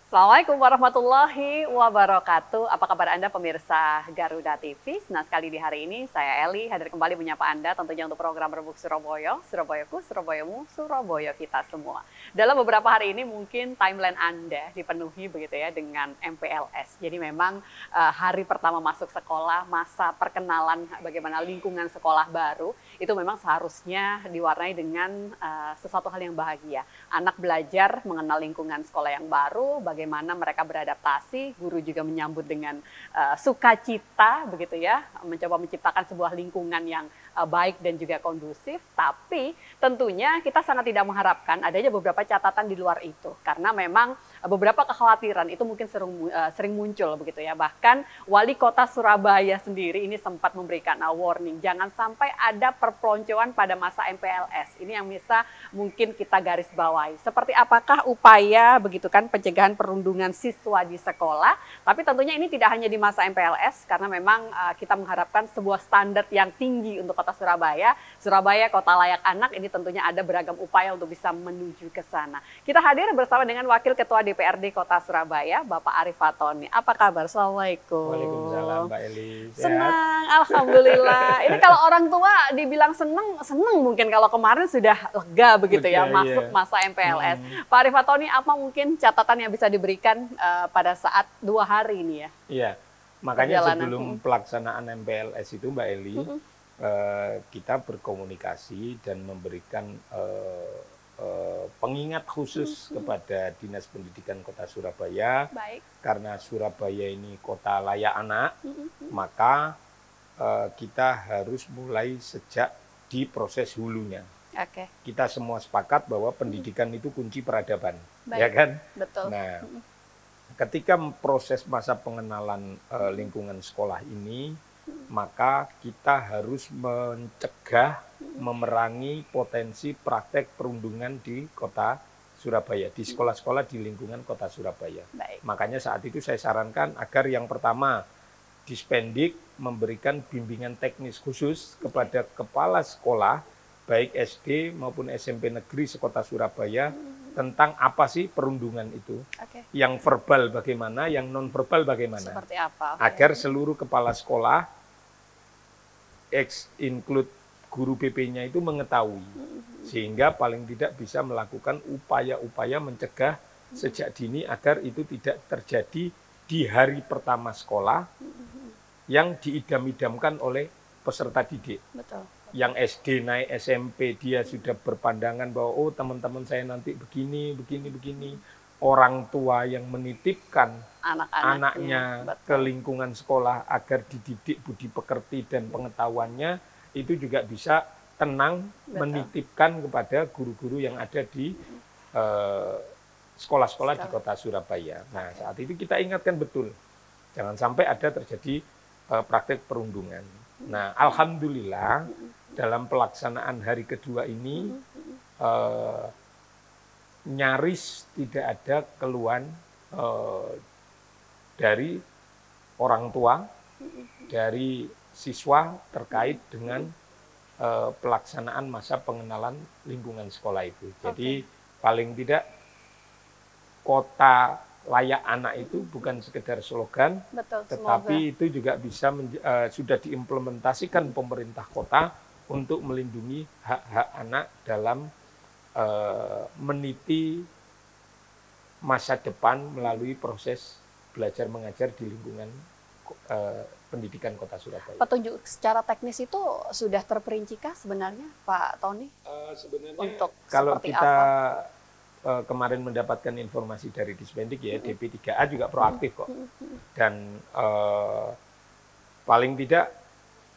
Assalamualaikum warahmatullahi wabarakatuh. Apa kabar Anda pemirsa Garuda TV? Nah, sekali di hari ini saya Eli hadir kembali menyapa Anda tentunya untuk program Rebuk Surabaya, Surabayaku, Surabayamu, Surabaya kita semua. Dalam beberapa hari ini mungkin timeline Anda dipenuhi begitu ya dengan MPLS. Jadi memang hari pertama masuk sekolah, masa perkenalan bagaimana lingkungan sekolah baru, itu memang seharusnya diwarnai dengan sesuatu hal yang bahagia. Anak belajar mengenal lingkungan sekolah yang baru, bagaimana mereka beradaptasi, guru juga menyambut dengan sukacita begitu ya, mencoba menciptakan sebuah lingkungan yang baik dan juga kondusif, tapi tentunya kita sangat tidak mengharapkan adanya beberapa catatan di luar itu, karena memang beberapa kekhawatiran itu mungkin sering muncul begitu ya. Bahkan Wali Kota Surabaya sendiri ini sempat memberikan warning, jangan sampai ada perpeloncoan pada masa MPLS. Ini yang bisa mungkin kita garis bawahi. Seperti apakah upaya begitu kan pencegahan perundungan siswa di sekolah, tapi tentunya ini tidak hanya di masa MPLS, karena memang kita mengharapkan sebuah standar yang tinggi untuk Kota Surabaya. Surabaya Kota Layak Anak, ini tentunya ada beragam upaya untuk bisa menuju ke sana. Kita hadir bersama dengan Wakil Ketua DPRD Kota Surabaya, Bapak Arif Fatoni. Apa kabar? Assalamualaikum. Waalaikumsalam, Mbak Eli. Senang, alhamdulillah. Ini kalau orang tua dibilang senang mungkin kalau kemarin sudah lega begitu ya, masuk masa MPLS. Pak Arif Fatoni, apa mungkin catatan yang bisa diberikan pada saat 2 hari ini ya? Iya, makanya sebelum pelaksanaan MPLS itu Mbak Eli, kita berkomunikasi dan memberikan pengingat khusus kepada Dinas Pendidikan Kota Surabaya. Baik. Karena Surabaya ini kota layak anak, maka kita harus mulai sejak di proses hulunya. Oke. Kita semua sepakat bahwa pendidikan itu kunci peradaban, Baik. ya kan? Betul. Nah, ketika proses masa pengenalan lingkungan sekolah ini, maka kita harus mencegah, memerangi potensi praktek perundungan di Kota Surabaya, di sekolah-sekolah di lingkungan Kota Surabaya. Baik. Makanya saat itu saya sarankan agar yang pertama, Dispendik memberikan bimbingan teknis khusus kepada kepala sekolah, baik SD maupun SMP negeri sekota Surabaya, tentang apa sih perundungan itu. Oke. Yang verbal bagaimana, yang non-verbal bagaimana. Seperti apa? Agar seluruh kepala sekolah, include guru BP-nya itu mengetahui, sehingga paling tidak bisa melakukan upaya-upaya mencegah sejak dini agar itu tidak terjadi di hari pertama sekolah yang diidam-idamkan oleh peserta didik. Betul. Yang SD naik SMP dia sudah berpandangan bahwa oh teman-teman saya nanti begini. Orang tua yang menitipkan anaknya ke lingkungan sekolah agar dididik budi pekerti dan pengetahuannya, itu juga bisa tenang menitipkan kepada guru-guru yang ada di sekolah-sekolah di Kota Surabaya. Nah, saat itu kita ingatkan betul, jangan sampai ada terjadi praktek perundungan. Nah, alhamdulillah dalam pelaksanaan hari kedua ini nyaris tidak ada keluhan dari orang tua, dari siswa terkait dengan pelaksanaan masa pengenalan lingkungan sekolah itu. Jadi paling tidak kota layak anak itu bukan sekedar slogan, tetapi itu juga bisa sudah diimplementasikan pemerintah kota untuk melindungi hak-hak anak dalam meniti masa depan melalui proses belajar mengajar di lingkungan pendidikan Kota Surabaya. Petunjuk secara teknis itu sudah terperincikah sebenarnya, Pak Tony? Sebenarnya untuk kalau kita kemarin mendapatkan informasi dari Dispendik ya, DP3A juga proaktif kok. Dan paling tidak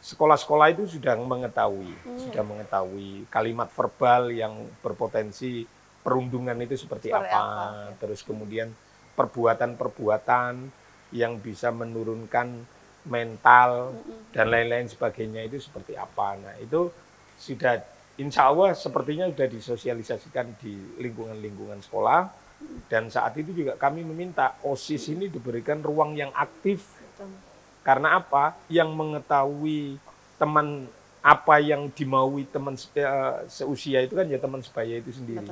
sekolah-sekolah itu sudah mengetahui kalimat verbal yang berpotensi perundungan itu seperti apa. Terus kemudian perbuatan-perbuatan yang bisa menurunkan mental dan lain-lain sebagainya itu seperti apa. Nah, itu sudah insya Allah sepertinya sudah disosialisasikan di lingkungan-lingkungan sekolah. Dan saat itu juga kami meminta OSIS ini diberikan ruang yang aktif. Karena apa? Yang mengetahui teman apa yang dimaui teman seusia itu kan ya teman sebaya itu sendiri.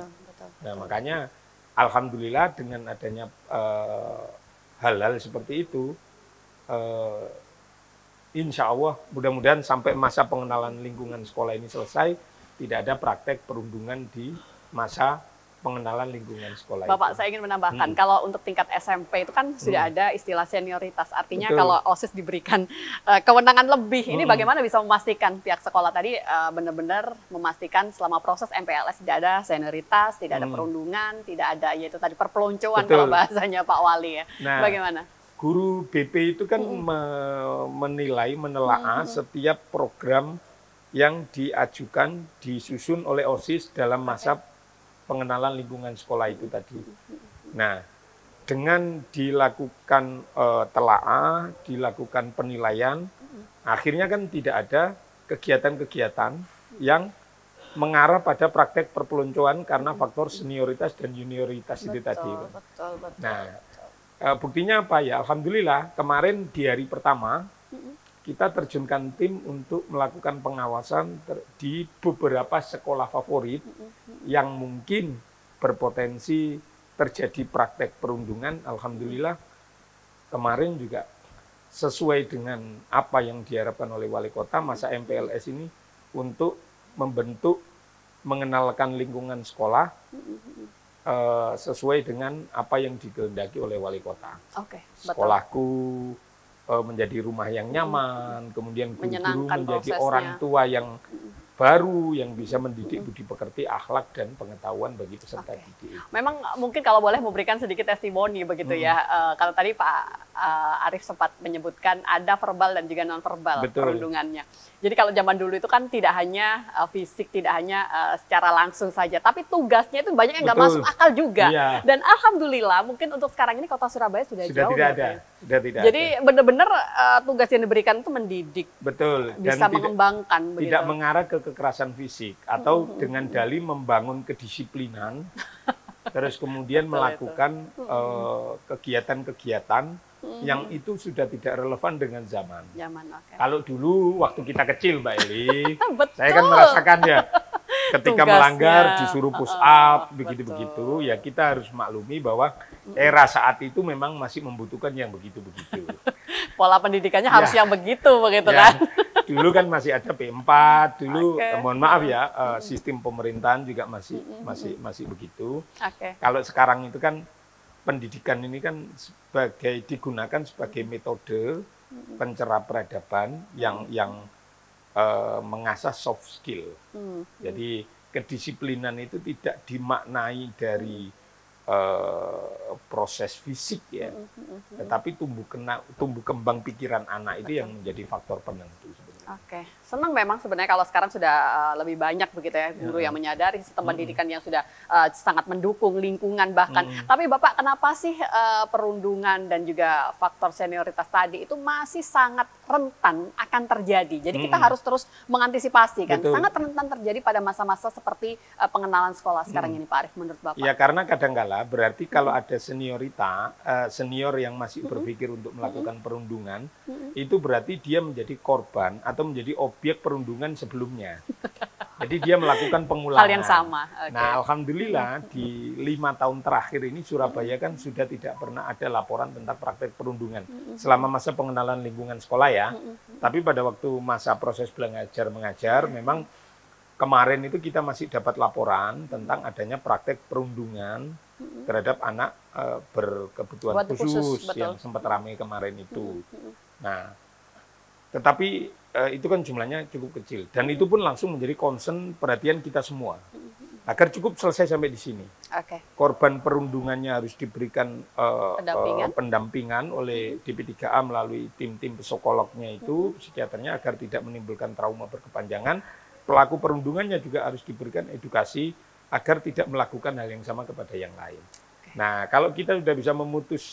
Nah, makanya alhamdulillah dengan adanya hal-hal seperti itu, insya Allah mudah-mudahan sampai masa pengenalan lingkungan sekolah ini selesai, tidak ada praktek perundungan di masa pengenalan lingkungan sekolah. Bapak, itu. saya ingin menambahkan, kalau untuk tingkat SMP itu kan sudah ada istilah senioritas. Artinya Betul. kalau OSIS diberikan kewenangan lebih, ini bagaimana bisa memastikan pihak sekolah tadi benar-benar memastikan selama proses MPLS tidak ada senioritas, tidak ada perundungan, tidak ada yaitu tadi perpeloncoan kalau bahasanya Pak Wali ya. Nah, bagaimana? Guru BP itu kan menilai, menelaah setiap program yang diajukan, disusun oleh OSIS dalam masa pengenalan lingkungan sekolah itu tadi. Nah, dengan dilakukan telaah, dilakukan penilaian, akhirnya kan tidak ada kegiatan-kegiatan yang mengarah pada praktek perpeloncoan karena faktor senioritas dan junioritas itu tadi. Betul. Nah, buktinya apa ya? Alhamdulillah kemarin di hari pertama kita terjunkan tim untuk melakukan pengawasan di beberapa sekolah favorit yang mungkin berpotensi terjadi praktek perundungan. Alhamdulillah kemarin juga sesuai dengan apa yang diharapkan oleh wali kota, masa MPLS ini untuk membentuk, mengenalkan lingkungan sekolah sesuai dengan apa yang dikehendaki oleh wali kota. Sekolahku menjadi rumah yang nyaman, kemudian guru-guru menjadi orang tua yang baru, yang bisa mendidik budi pekerti, akhlak, dan pengetahuan bagi peserta didik. Memang mungkin kalau boleh memberikan sedikit testimoni begitu ya, kalau tadi Pak Arief sempat menyebutkan ada verbal dan juga non-verbal perundungannya. Jadi kalau zaman dulu itu kan tidak hanya fisik, tidak hanya secara langsung saja, tapi tugasnya itu banyak yang nggak masuk akal juga. Dan alhamdulillah mungkin untuk sekarang ini kota Surabaya sudah jauh. Tidak ada. Jadi benar-benar tugas yang diberikan itu mendidik. Betul. Bisa mengembangkan. Tidak mengarah ke kekerasan fisik atau dengan dalih membangun kedisiplinan, terus kemudian melakukan kegiatan-kegiatan yang itu sudah tidak relevan dengan zaman. Kalau dulu waktu kita kecil, Mbak Eli, saya kan merasakan ya, ketika melanggar disuruh push up, begitu-begitu, ya kita harus maklumi bahwa era saat itu memang masih membutuhkan yang begitu-begitu. Pola pendidikannya harus yang begitu kan? Dulu kan masih ada P4, dulu mohon maaf ya, sistem pemerintahan juga masih begitu. Kalau sekarang itu kan pendidikan ini kan digunakan sebagai metode pencerah peradaban yang mengasah soft skill. Jadi kedisiplinan itu tidak dimaknai dari proses fisik ya, tetapi tumbuh kembang pikiran anak itu yang menjadi faktor penentu sebenarnya. Senang memang sebenarnya kalau sekarang sudah lebih banyak begitu ya guru yang menyadari sistem pendidikan yang sudah sangat mendukung lingkungan bahkan. Tapi Bapak, kenapa sih perundungan dan juga faktor senioritas tadi itu masih sangat rentan akan terjadi? Jadi kita harus terus mengantisipasi kan. Sangat rentan terjadi pada masa-masa seperti pengenalan sekolah sekarang ini, Pak Arief, menurut Bapak. Ya, karena kadang-kala berarti kalau ada senior yang masih berpikir untuk melakukan perundungan, itu berarti dia menjadi korban atau menjadi objek perundungan sebelumnya. Jadi dia melakukan pengulangan. Hal yang sama. Nah, alhamdulillah di 5 tahun terakhir ini Surabaya kan sudah tidak pernah ada laporan tentang praktek perundungan selama masa pengenalan lingkungan sekolah ya. Tapi pada waktu masa proses belajar mengajar memang kemarin itu kita masih dapat laporan tentang adanya praktek perundungan terhadap anak berkebutuhan khusus yang sempat ramai kemarin itu. Nah, tetapi itu kan jumlahnya cukup kecil dan itu pun langsung menjadi concern perhatian kita semua agar cukup selesai sampai di sini. Korban perundungannya harus diberikan pendampingan oleh DP3A melalui tim-tim psikolognya itu, psikiaternya, agar tidak menimbulkan trauma berkepanjangan. Pelaku perundungannya juga harus diberikan edukasi agar tidak melakukan hal yang sama kepada yang lain. Nah, kalau kita sudah bisa memutus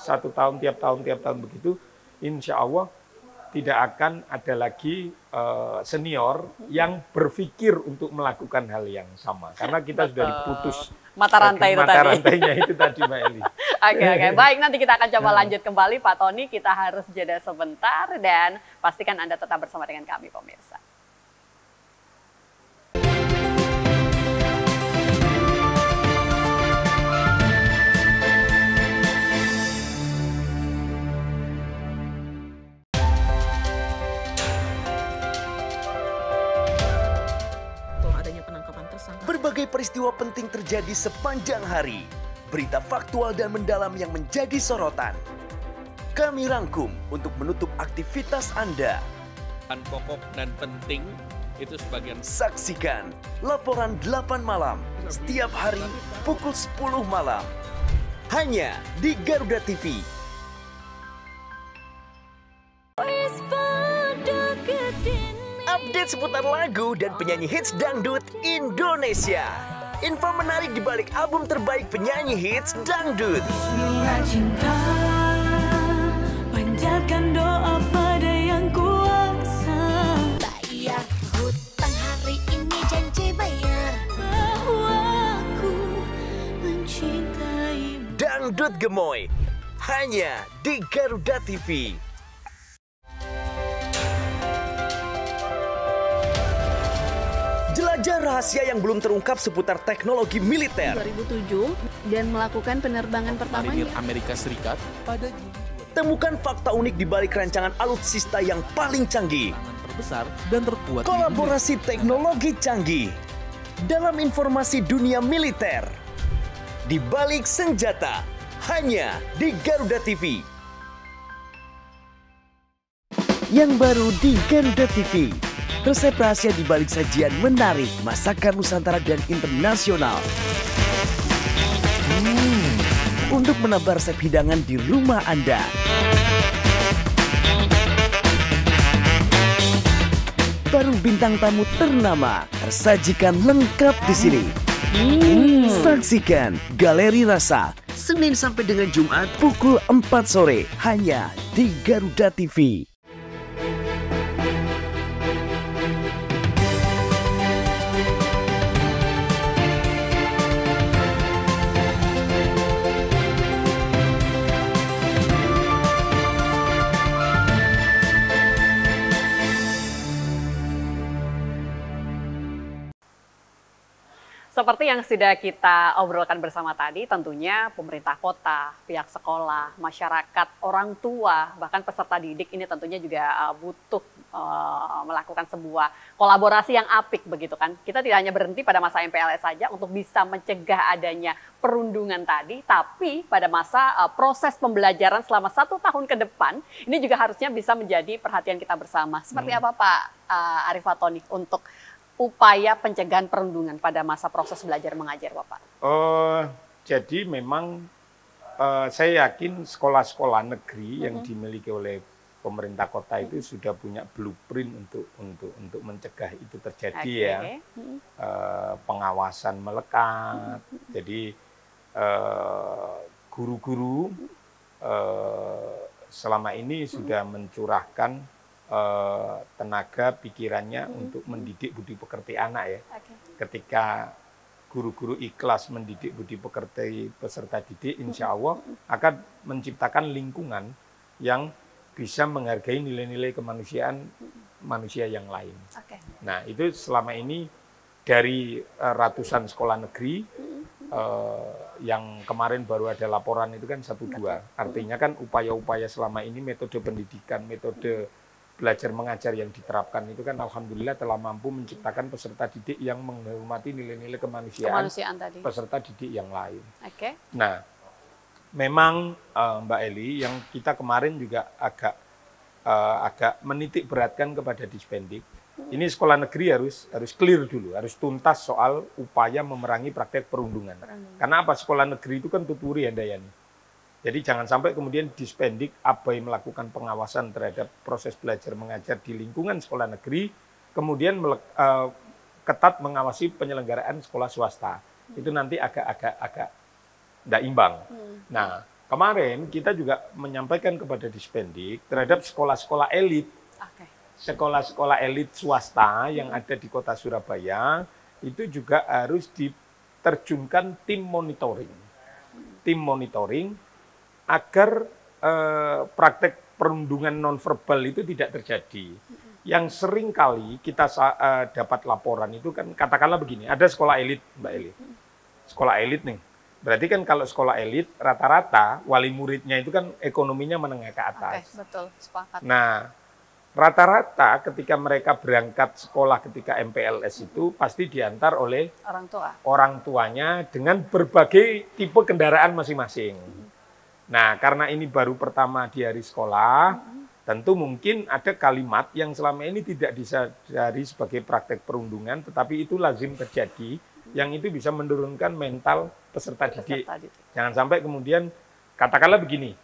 1 tahun, tiap tahun begitu, insya Allah tidak akan ada lagi senior yang berpikir untuk melakukan hal yang sama. Karena kita sudah diputus mata rantainya itu tadi, Mbak Eli. Oke. Baik, nanti kita akan coba lanjut kembali, Pak Tony. Kita harus jeda sebentar dan pastikan Anda tetap bersama dengan kami, pemirsa. penangkapan tersangka. Berbagai peristiwa penting terjadi sepanjang hari. Berita faktual dan mendalam yang menjadi sorotan. Kami rangkum untuk menutup aktivitas Anda. Pokok dan penting itu sebagian. Saksikan laporan 8 malam setiap hari pukul 10 malam. Hanya di Garuda TV. Update seputar lagu dan penyanyi hits dangdut Indonesia. Info menarik di balik album terbaik penyanyi hits dangdut. Bismillah cinta, panjatkan doa pada yang kuasa. Bayar hutang hari ini, janji bayar. Bahwa aku mencintaimu. Dangdut Gemoy hanya di Garuda TV. Jelajah rahasia yang belum terungkap seputar teknologi militer. 2007 dan melakukan penerbangan pertamanya. Amerika Serikat pada Juni. Temukan fakta unik di balik rancangan alutsista yang paling canggih. Terbesar dan terkuat. Kolaborasi teknologi canggih dalam informasi dunia militer. Di balik senjata, hanya di Garuda TV. Yang baru di Garuda TV. Resep rahasia di balik sajian menarik, masakan Nusantara dan internasional. Untuk menambah resep hidangan di rumah Anda. Baru bintang tamu ternama tersajikan lengkap di sini. Saksikan Galeri Rasa Senin sampai dengan Jumat pukul 4 sore hanya di Garuda TV. Seperti yang sudah kita obrolkan bersama tadi, tentunya pemerintah kota, pihak sekolah, masyarakat, orang tua, bahkan peserta didik ini tentunya juga butuh melakukan sebuah kolaborasi yang apik begitu kan. Kita tidak hanya berhenti pada masa MPLS saja untuk bisa mencegah adanya perundungan tadi, tapi pada masa proses pembelajaran selama 1 tahun ke depan, ini juga harusnya bisa menjadi perhatian kita bersama. Seperti apa Pak Arif Fatoni untuk upaya pencegahan perundungan pada masa proses belajar mengajar, Bapak? Jadi memang saya yakin sekolah-sekolah negeri yang dimiliki oleh pemerintah kota itu sudah punya blueprint untuk mencegah itu terjadi ya. Pengawasan melekat. Jadi guru-guru selama ini sudah mencurahkan tenaga pikirannya untuk mendidik budi pekerti anak ya. Ketika guru-guru ikhlas mendidik budi pekerti peserta didik, insya Allah akan menciptakan lingkungan yang bisa menghargai nilai-nilai kemanusiaan manusia yang lain. Nah itu selama ini dari ratusan sekolah negeri yang kemarin baru ada laporan itu kan 1-2. Artinya kan upaya-upaya selama ini metode pendidikan, metode belajar mengajar yang diterapkan itu kan alhamdulillah telah mampu menciptakan peserta didik yang menghormati nilai-nilai kemanusiaan tadi. Peserta didik yang lain. Nah, memang Mbak Eli yang kita kemarin juga agak menitik beratkan kepada Dispendik. Ini sekolah negeri harus clear dulu, harus tuntas soal upaya memerangi praktek perundungan. Karena apa? Sekolah negeri itu kan tuturi ya Dayani. Jadi jangan sampai kemudian Dispendik abai melakukan pengawasan terhadap proses belajar mengajar di lingkungan sekolah negeri, kemudian ketat mengawasi penyelenggaraan sekolah swasta. Itu nanti agak tidak imbang. Nah, kemarin kita juga menyampaikan kepada Dispendik terhadap sekolah-sekolah elit, sekolah-sekolah elit swasta yang ada di kota Surabaya, itu juga harus diterjunkan tim monitoring. Tim monitoring agar praktek perundungan nonverbal itu tidak terjadi. Yang sering kali kita dapat laporan itu kan katakanlah begini, ada sekolah elit Mbak Eli. Sekolah elit nih, berarti kan kalau sekolah elit rata-rata wali muridnya itu kan ekonominya menengah ke atas. Betul, sepakat. Nah, rata-rata ketika mereka berangkat sekolah ketika MPLS itu pasti diantar oleh orang tuanya dengan berbagai tipe kendaraan masing-masing. Nah, karena ini baru pertama di hari sekolah, tentu mungkin ada kalimat yang selama ini tidak disadari sebagai praktek perundungan, tetapi itu lazim terjadi, yang itu bisa menurunkan mental peserta didik. Jangan sampai kemudian katakanlah begini,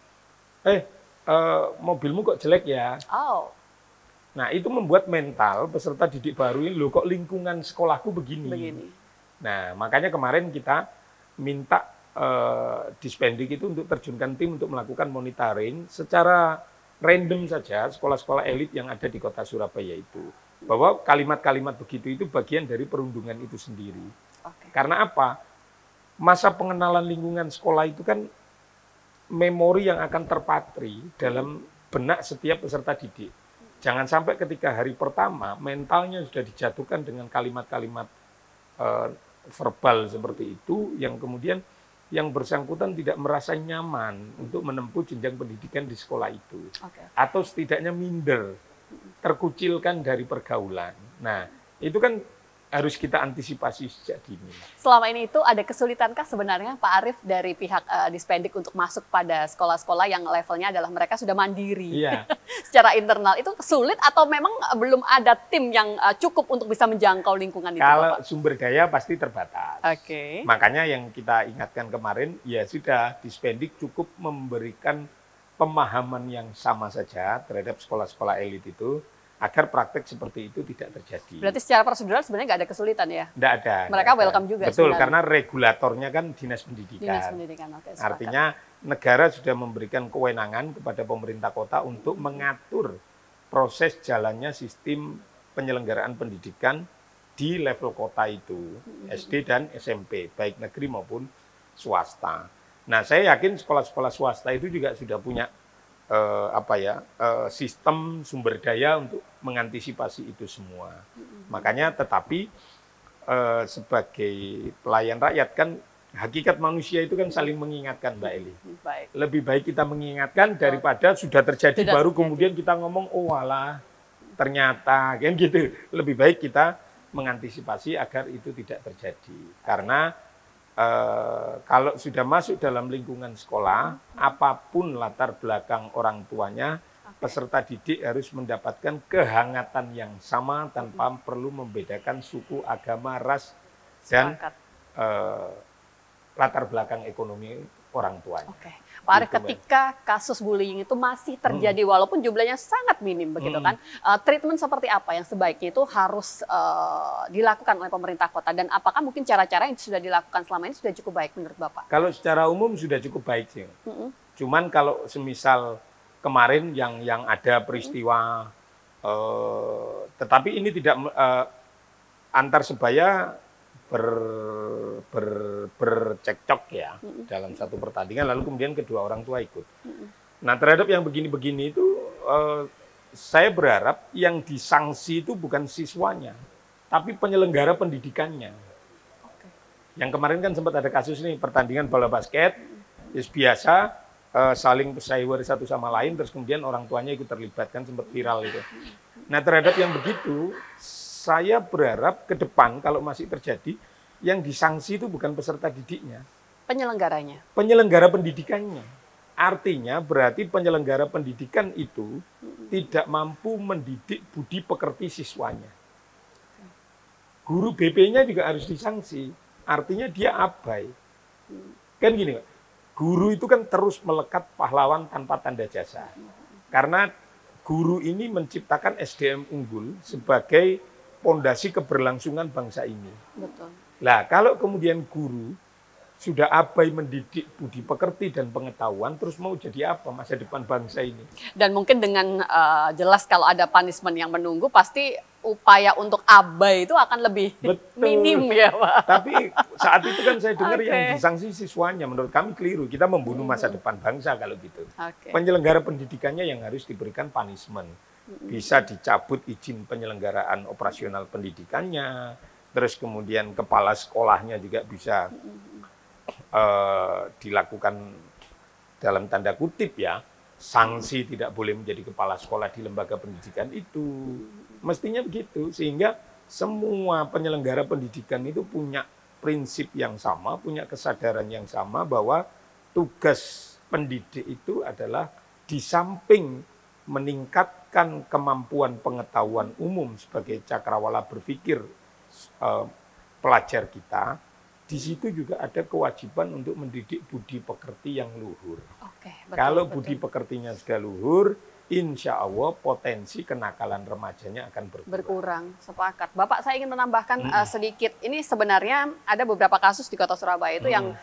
mobilmu kok jelek ya? Nah, itu membuat mental peserta didik baru ini, loh kok lingkungan sekolahku begini. Nah, makanya kemarin kita minta Dispendik itu untuk terjunkan tim untuk melakukan monitoring secara random saja sekolah-sekolah elit yang ada di kota Surabaya itu. Bahwa kalimat-kalimat begitu itu bagian dari perundungan itu sendiri. Karena apa? Masa pengenalan lingkungan sekolah itu kan memori yang akan terpatri dalam benak setiap peserta didik. Jangan sampai ketika hari pertama mentalnya sudah dijatuhkan dengan kalimat-kalimat verbal seperti itu, yang kemudian yang bersangkutan tidak merasa nyaman untuk menempuh jenjang pendidikan di sekolah itu. Atau setidaknya minder, terkucilkan dari pergaulan. Nah, itu kan harus kita antisipasi sejak dini. Selama ini itu ada kesulitankah sebenarnya Pak Arief dari pihak Dispendik untuk masuk pada sekolah-sekolah yang levelnya adalah mereka sudah mandiri secara internal? Itu sulit atau memang belum ada tim yang cukup untuk bisa menjangkau lingkungan itu? Kalau Bapak? Sumber daya pasti terbatas. Makanya yang kita ingatkan kemarin, ya sudah Dispendik cukup memberikan pemahaman yang sama saja terhadap sekolah-sekolah elit itu, agar praktek seperti itu tidak terjadi. Berarti secara prosedural sebenarnya nggak ada kesulitan ya? Nggak ada. Mereka welcome juga. Betul, sebenarnya. Karena regulatornya kan Dinas Pendidikan. Dinas Pendidikan, artinya negara sudah memberikan kewenangan kepada pemerintah kota untuk mengatur proses jalannya sistem penyelenggaraan pendidikan di level kota itu, SD dan SMP, baik negeri maupun swasta. Nah, saya yakin sekolah-sekolah swasta itu juga sudah punya sistem sumber daya untuk mengantisipasi itu semua. Makanya tetapi sebagai pelayan rakyat kan hakikat manusia itu kan saling mengingatkan, Mbak Eli. Lebih baik kita mengingatkan daripada sudah terjadi baru kemudian kita ngomong oh alah ternyata kan gitu. Lebih baik kita mengantisipasi agar itu tidak terjadi. Karena kalau sudah masuk dalam lingkungan sekolah, apapun latar belakang orang tuanya, peserta didik harus mendapatkan kehangatan yang sama tanpa perlu membedakan suku, agama, ras, dan latar belakang ekonomi orang tuanya. Pak Arief, ketika kasus bullying itu masih terjadi walaupun jumlahnya sangat minim begitu kan, treatment seperti apa yang sebaiknya itu harus dilakukan oleh pemerintah kota, dan apakah mungkin cara-cara yang sudah dilakukan selama ini sudah cukup baik menurut Bapak? Kalau secara umum sudah cukup baik sih. Cuman kalau semisal kemarin yang ada peristiwa, tetapi ini tidak antar sebaya bercekcok ya dalam satu pertandingan, lalu kemudian kedua orang tua ikut. Nah, terhadap yang begini-begini itu saya berharap yang disanksi itu bukan siswanya, tapi penyelenggara pendidikannya. Yang kemarin kan sempat ada kasus nih, pertandingan bola basket, biasa saling pesaing satu sama lain, terus kemudian orang tuanya ikut terlibat, kan sempat viral itu. Nah, terhadap yang begitu, saya berharap ke depan kalau masih terjadi, yang disanksi itu bukan peserta didiknya. Penyelenggaranya. Penyelenggara pendidikannya. Artinya berarti penyelenggara pendidikan itu tidak mampu mendidik budi pekerti siswanya. Guru BP-nya juga harus disanksi. Artinya dia abai. Kan gini, guru itu kan terus melekat pahlawan tanpa tanda jasa. Karena guru ini menciptakan SDM unggul sebagai pondasi keberlangsungan bangsa ini. Betul. Nah, kalau kemudian guru sudah abai mendidik budi pekerti dan pengetahuan, terus mau jadi apa masa depan bangsa ini? Dan mungkin dengan jelas kalau ada punishment yang menunggu, pasti upaya untuk abai itu akan lebih minim ya Pak. Tapi saat itu kan saya dengar yang disanksi siswanya, menurut kami keliru. Kita membunuh masa depan bangsa kalau gitu. Penyelenggara pendidikannya yang harus diberikan punishment. Bisa dicabut izin penyelenggaraan operasional pendidikannya, terus kemudian kepala sekolahnya juga bisa dilakukan dalam tanda kutip ya, sanksi tidak boleh menjadi kepala sekolah di lembaga pendidikan itu. Mestinya begitu, sehingga semua penyelenggara pendidikan itu punya prinsip yang sama, punya kesadaran yang sama bahwa tugas pendidik itu adalah di samping meningkatkan kemampuan pengetahuan umum sebagai cakrawala berpikir pelajar kita, di situ juga ada kewajiban untuk mendidik budi pekerti yang luhur. Oke, betul, Kalau betul. budi pekertinya sudah luhur, insya Allah potensi kenakalan remajanya akan Berkurang, sepakat. Bapak, saya ingin menambahkan sedikit. Ini sebenarnya ada beberapa kasus di Kota Surabaya itu yang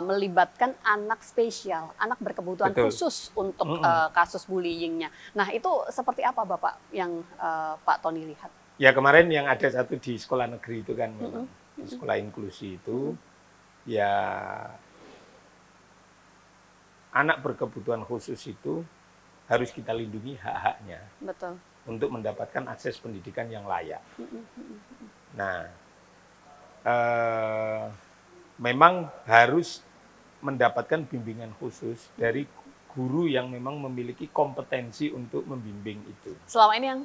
melibatkan anak spesial, anak berkebutuhan Betul. khusus untuk kasus bullyingnya. Nah, itu seperti apa Bapak yang Pak Tony lihat? Ya kemarin yang ada satu di sekolah negeri itu kan memang di sekolah inklusi itu ya anak berkebutuhan khusus itu harus kita lindungi hak-haknya Betul. untuk mendapatkan akses pendidikan yang layak. Nah, memang harus mendapatkan bimbingan khusus dari guru yang memang memiliki kompetensi untuk membimbing itu. Selama ini yang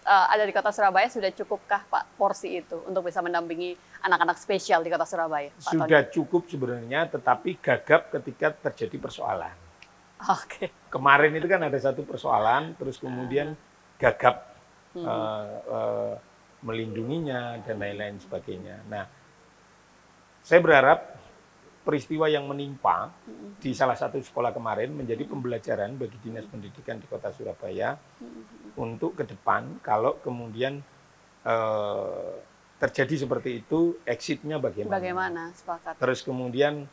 ada di Kota Surabaya sudah cukupkah Pak porsi itu untuk bisa mendampingi anak-anak spesial di Kota Surabaya? Pak Sudah Tony? cukup sebenarnya, tetapi gagap ketika terjadi persoalan. Oke. Kemarin itu kan ada satu persoalan, terus kemudian gagap melindunginya dan lain-lain sebagainya. Nah, saya berharap peristiwa yang menimpa di salah satu sekolah kemarin menjadi pembelajaran bagi Dinas Pendidikan di Kota Surabaya untuk ke depan kalau kemudian terjadi seperti itu, exit-nya bagaimana. Bagaimana? Sepakat. Terus kemudian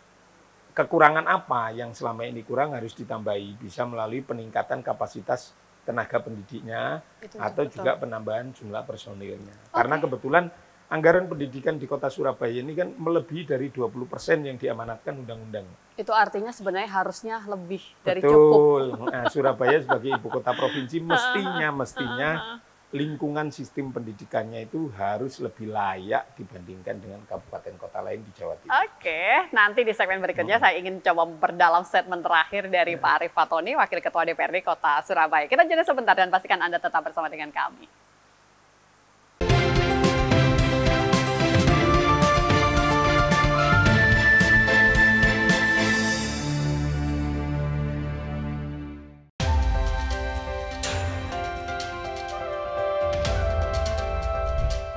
kekurangan apa yang selama ini kurang harus ditambahi, bisa melalui peningkatan kapasitas tenaga pendidiknya Itu atau betul. juga penambahan jumlah personilnya. Karena kebetulan anggaran pendidikan di Kota Surabaya ini kan melebihi dari 20% yang diamanatkan undang-undang. Itu artinya sebenarnya harusnya lebih dari cukup. Betul. Nah, Surabaya sebagai ibu kota provinsi mestinya lingkungan sistem pendidikannya itu harus lebih layak dibandingkan dengan kabupaten kota lain di Jawa Timur. Oke, nanti di segmen berikutnya saya ingin coba memperdalam statement terakhir dari Pak Arief Fatoni, Wakil Ketua DPRD Kota Surabaya. Kita jeda sebentar dan pastikan Anda tetap bersama dengan kami.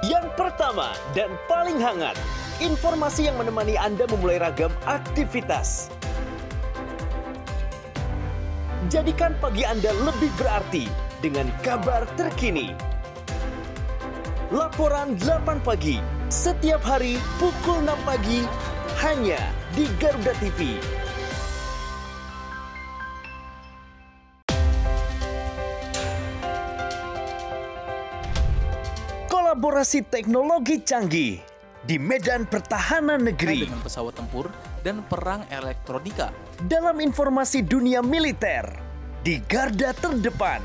Yang pertama dan paling hangat, informasi yang menemani Anda memulai ragam aktivitas. Jadikan pagi Anda lebih berarti dengan kabar terkini. Laporan 8 pagi, setiap hari pukul 6 pagi, hanya di Garuda TV. Kolaborasi teknologi canggih di medan pertahanan negeri. Dengan pesawat tempur dan perang elektronika. Dalam informasi dunia militer, di garda terdepan.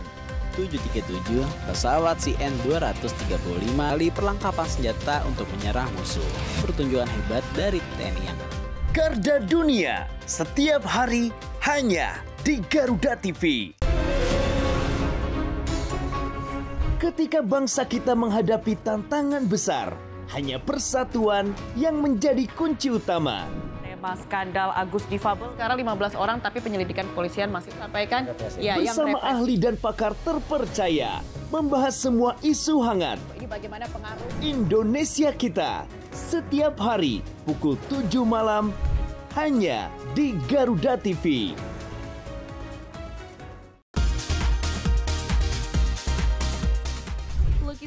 737 pesawat CN-235 kali perlengkapan senjata untuk menyerang musuh. Pertunjukan hebat dari TNI Angkatan. Garda dunia, setiap hari hanya di Garuda TV. Ketika bangsa kita menghadapi tantangan besar, hanya persatuan yang menjadi kunci utama. Tema skandal Agus difabel. Sekarang 15 orang tapi penyelidikan kepolisian masih sampaikan. Ya, Bersama ahli dan pakar terpercaya, membahas semua isu hangat. Ini bagaimana pengaruh Indonesia kita, setiap hari pukul 7 malam, hanya di Garuda TV.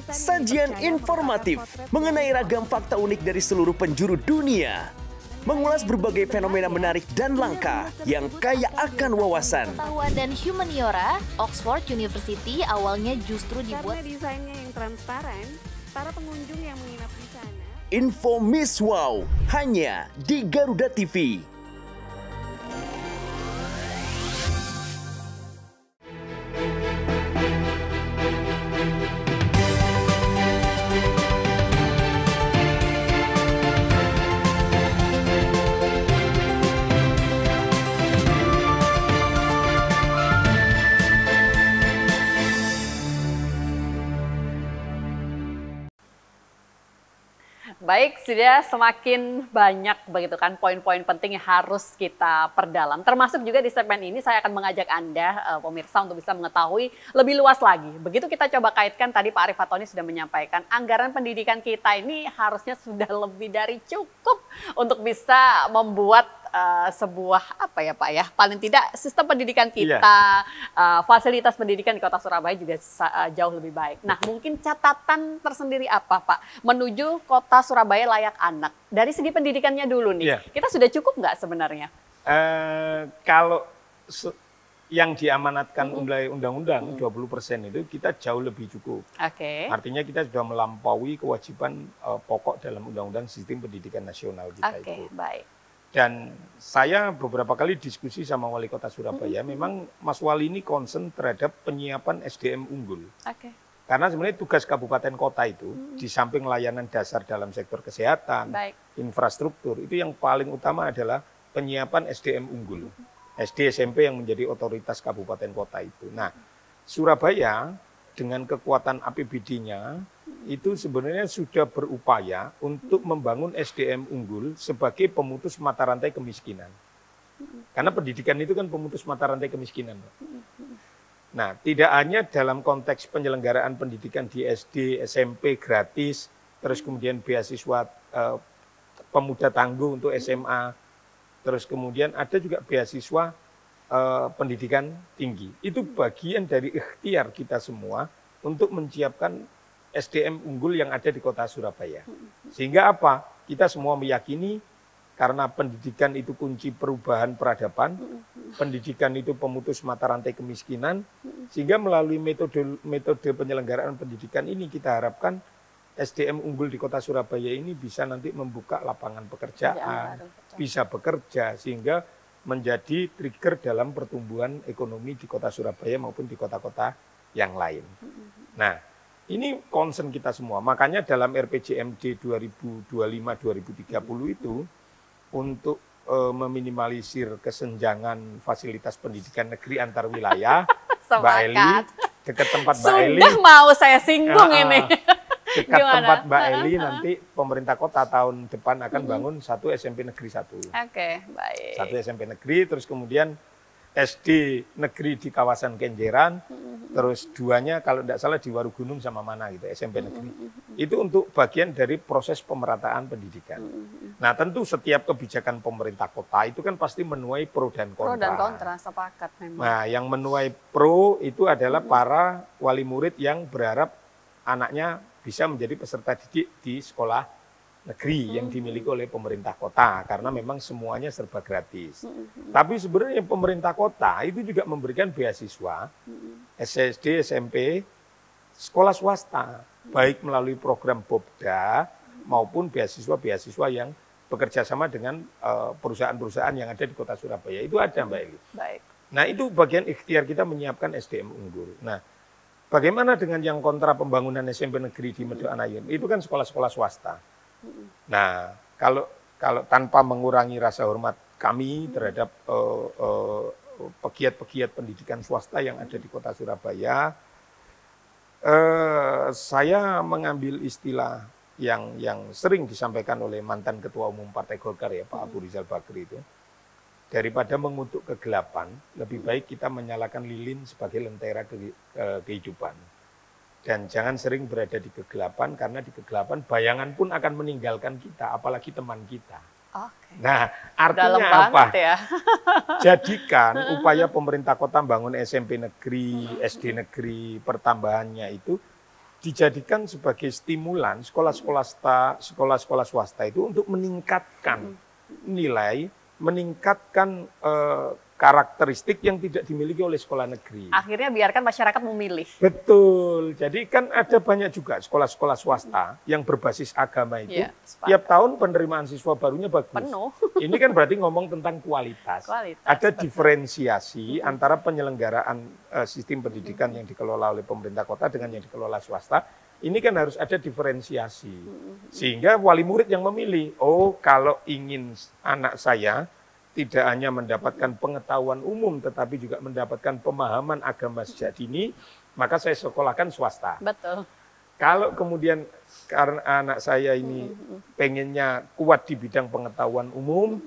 Sajian informatif mengenai ragam fakta unik dari seluruh penjuru dunia. Mengulas berbagai fenomena menarik dan langka yang kaya akan wawasan. Pengetahuan dan humaniora, Oxford University awalnya justru dibuat Karena desainnya yang transparan, para pengunjung yang menginap di sana Info Miss Wow hanya di Garuda TV. Baik, sudah semakin banyak begitu kan poin-poin penting yang harus kita perdalam. Termasuk juga di segmen ini saya akan mengajak Anda pemirsa untuk bisa mengetahui lebih luas lagi. Begitu kita coba kaitkan, tadi Pak Arief Fatoni sudah menyampaikan anggaran pendidikan kita ini harusnya sudah lebih dari cukup untuk bisa membuat sebuah apa ya Pak ya, paling tidak sistem pendidikan kita, fasilitas pendidikan di Kota Surabaya juga jauh lebih baik. Nah, mungkin catatan tersendiri apa Pak menuju Kota Surabaya layak anak dari segi pendidikannya dulu nih, kita sudah cukup nggak sebenarnya? Kalau yang diamanatkan oleh undang-undang 20% itu kita jauh lebih cukup. Artinya kita sudah melampaui kewajiban pokok dalam Undang-Undang Sistem Pendidikan Nasional kita itu. Baik. Dan saya beberapa kali diskusi sama Wali Kota Surabaya, memang Mas Wali ini concern terhadap penyiapan SDM unggul. Karena sebenarnya tugas kabupaten kota itu, di samping layanan dasar dalam sektor kesehatan, infrastruktur, itu yang paling utama adalah penyiapan SDM unggul. SD, SMP yang menjadi otoritas kabupaten kota itu. Nah, Surabaya dengan kekuatan APBD-nya, itu sebenarnya sudah berupaya untuk membangun SDM unggul sebagai pemutus mata rantai kemiskinan. Karena pendidikan itu kan pemutus mata rantai kemiskinan. Nah, tidak hanya dalam konteks penyelenggaraan pendidikan di SD, SMP gratis, terus kemudian beasiswa pemuda tangguh untuk SMA, terus kemudian ada juga beasiswa pendidikan tinggi. Itu bagian dari ikhtiar kita semua untuk menyiapkan SDM unggul yang ada di Kota Surabaya. Sehingga apa? Kita semua meyakini karena pendidikan itu kunci perubahan peradaban, pendidikan itu pemutus mata rantai kemiskinan, sehingga melalui metode penyelenggaraan pendidikan ini kita harapkan SDM unggul di Kota Surabaya ini bisa nanti membuka lapangan pekerjaan, bisa bekerja, sehingga menjadi trigger dalam pertumbuhan ekonomi di Kota Surabaya maupun di kota-kota yang lain. Nah, ini concern kita semua. Makanya dalam RPJMD 2025-2030 itu untuk meminimalisir kesenjangan fasilitas pendidikan negeri antar wilayah, Mbak Eli, dekat tempat Mbak Eli. Sudah mau saya singgung ini. Dekat tempat Mbak Eli nanti pemerintah kota tahun depan akan bangun satu SMP negeri 1. Baik. Satu SMP negeri, terus kemudian SD negeri di kawasan Kenjeran, terus 2-nya kalau tidak salah di Warugunung sama mana gitu, SMP negeri. Itu untuk bagian dari proses pemerataan pendidikan. Nah, tentu setiap kebijakan pemerintah kota itu kan pasti menuai pro dan kontra. Pro dan kontra, sepakat memang. Nah, yang menuai pro itu adalah para wali murid yang berharap anaknya bisa menjadi peserta didik di sekolah negeri yang dimiliki oleh pemerintah kota, karena memang semuanya serba gratis. Tapi sebenarnya pemerintah kota itu juga memberikan beasiswa SD, SMP, sekolah swasta, baik melalui program Bobda maupun beasiswa-beasiswa yang bekerja sama dengan perusahaan-perusahaan yang ada di Kota Surabaya. Itu ada, Mbak Eli. Nah, itu bagian ikhtiar kita menyiapkan SDM unggul. Nah, bagaimana dengan yang kontra pembangunan SMP negeri di Medo Anayun? Itu kan sekolah-sekolah swasta. Nah, kalau tanpa mengurangi rasa hormat kami terhadap pegiat-pegiat pendidikan swasta yang ada di Kota Surabaya, saya mengambil istilah yang sering disampaikan oleh mantan Ketua Umum Partai Golkar ya, Pak Abu Rizal Bakri itu, daripada mengutuk kegelapan, lebih baik kita menyalakan lilin sebagai lentera kehidupan. Dan jangan sering berada di kegelapan, karena di kegelapan bayangan pun akan meninggalkan kita, apalagi teman kita. Nah, artinya apa? Ya. Jadikan upaya pemerintah kota membangun SMP negeri, SD negeri, pertambahannya itu dijadikan sebagai stimulan sekolah-sekolah swasta itu untuk meningkatkan nilai, meningkatkan karakteristik yang tidak dimiliki oleh sekolah negeri. Akhirnya biarkan masyarakat memilih. Betul. Jadi kan ada banyak juga sekolah-sekolah swasta yang berbasis agama itu. Tiap tahun penerimaan siswa barunya bagus. Penuh. Ini kan berarti ngomong tentang kualitas. Ada diferensiasi antara penyelenggaraan sistem pendidikan yang dikelola oleh pemerintah kota dengan yang dikelola swasta. Ini kan harus ada diferensiasi. Sehingga wali murid yang memilih, oh kalau ingin anak saya tidak hanya mendapatkan pengetahuan umum, tetapi juga mendapatkan pemahaman agama sejak dini, maka saya sekolahkan swasta. Betul. Kalau kemudian karena anak saya ini pengennya kuat di bidang pengetahuan umum,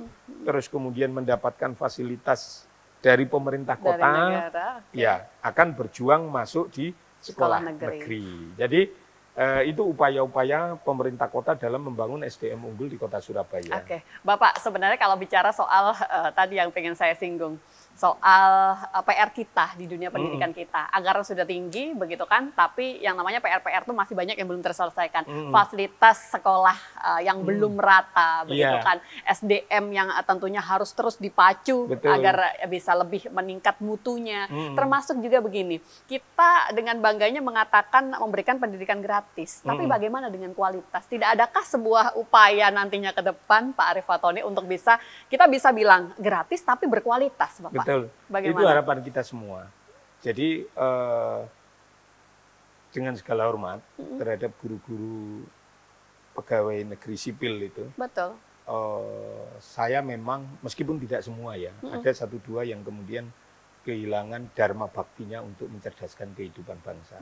terus kemudian mendapatkan fasilitas dari pemerintah kota, negara, ya akan berjuang masuk di sekolah negeri. Jadi itu upaya-upaya pemerintah kota dalam membangun SDM unggul di kota Surabaya. Oke, Bapak sebenarnya kalau bicara soal tadi yang pengen saya singgung, soal PR kita di dunia pendidikan kita, anggaran sudah tinggi begitu kan, tapi yang namanya PR itu masih banyak yang belum terselesaikan. Fasilitas sekolah yang belum rata begitu kan, SDM yang tentunya harus terus dipacu agar bisa lebih meningkat mutunya. Termasuk juga begini, kita dengan bangganya mengatakan memberikan pendidikan gratis, tapi bagaimana dengan kualitas? Tidak adakah sebuah upaya nantinya ke depan Pak Arief Fatoni untuk kita bisa bilang gratis tapi berkualitas, Bapak? Betul, bagaimana? Itu harapan kita semua. Jadi dengan segala hormat terhadap guru-guru pegawai negeri sipil itu, betul. Saya memang meskipun tidak semua ya, ada 1-2 yang kemudian kehilangan dharma baktinya untuk mencerdaskan kehidupan bangsa.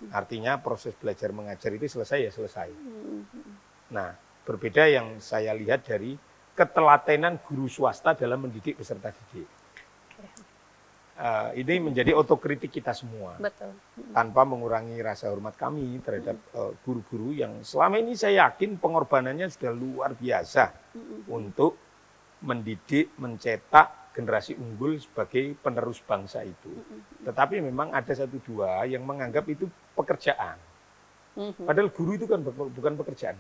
Artinya proses belajar mengajar itu selesai ya selesai. Nah, berbeda yang saya lihat dari ketelatenan guru swasta dalam mendidik peserta didik. Ini menjadi otokritik kita semua. Betul. Tanpa mengurangi rasa hormat kami terhadap guru-guru yang selama ini saya yakin pengorbanannya sudah luar biasa untuk mendidik, mencetak generasi unggul sebagai penerus bangsa itu. Tetapi memang ada 1-2 yang menganggap itu pekerjaan. Padahal guru itu kan bukan pekerjaan.